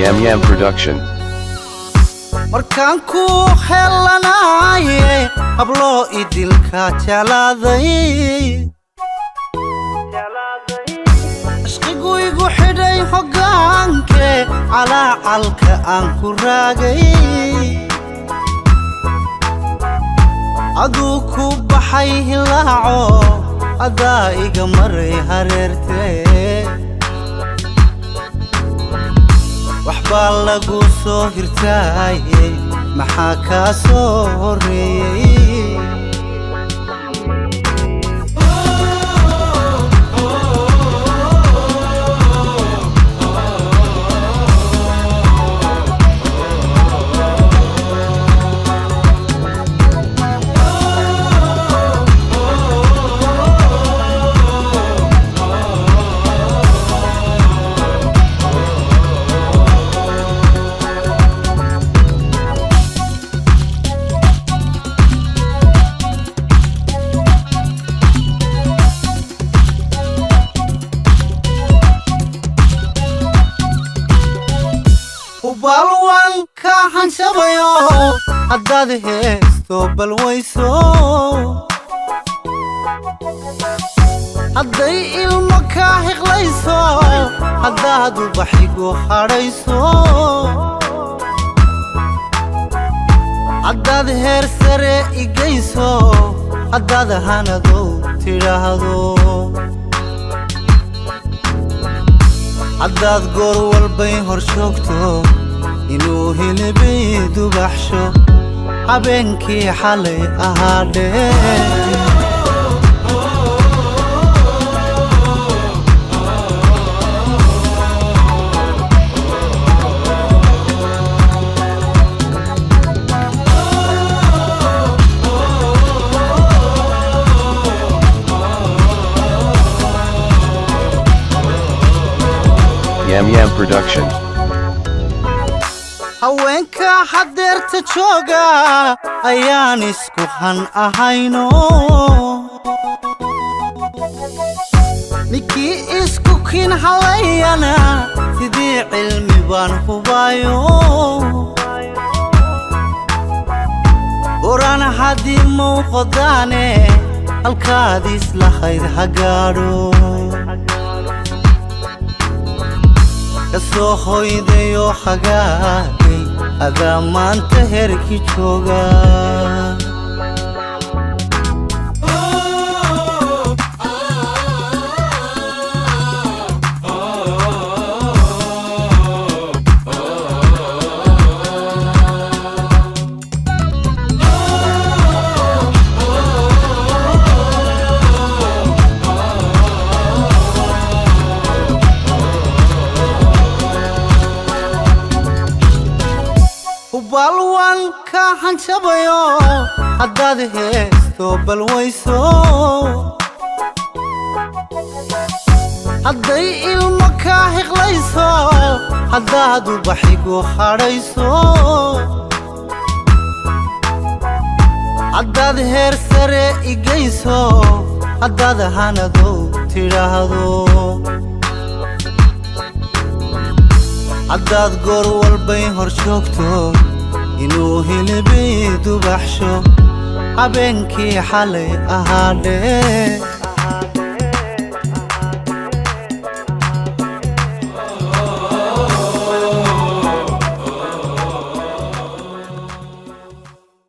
Yam Yam Production. markaan ku helanaye hablo idilka jalaaday ashqigu igu xidhay hogaanke calaalka aan ku raagay aduu ku baxay hilaaco adaa iga maray hareertee waxbaa lagu soo hirtaayay maxaa kaa soo horeeyay balwan ka hanshabayo haddaad heesto balwayso hadday ilmo ka hiqlayso haddaad ubaxigu hadhayso haddaad heer sare igayso haddaad hanadow tidhaahdo haddaad goor walbay hor joogto inuu hilibay dubaxsho habeenkii xalay ahaadhee Yam Yam Production. haweenka hadeerta jooga ayaan isku han ahayno ninkii isku kin halayana sidii cilmi baan hubayo oran haddii muuqdaane halkaad islahayd hagaadho kasoo hoydayo hagaagay adaa maanta herki jooga balwan ka hanshabayo haddaad heesto balwayso hadday ilmo ka hiqlayso haddaad ubaxigu hadhayso haddaad heer sare igayso haddaad hanadow tidhaahdo haddaad goor walbay hor joogto inuu hilibay dubaxsho habeenkii xalay ahaadhee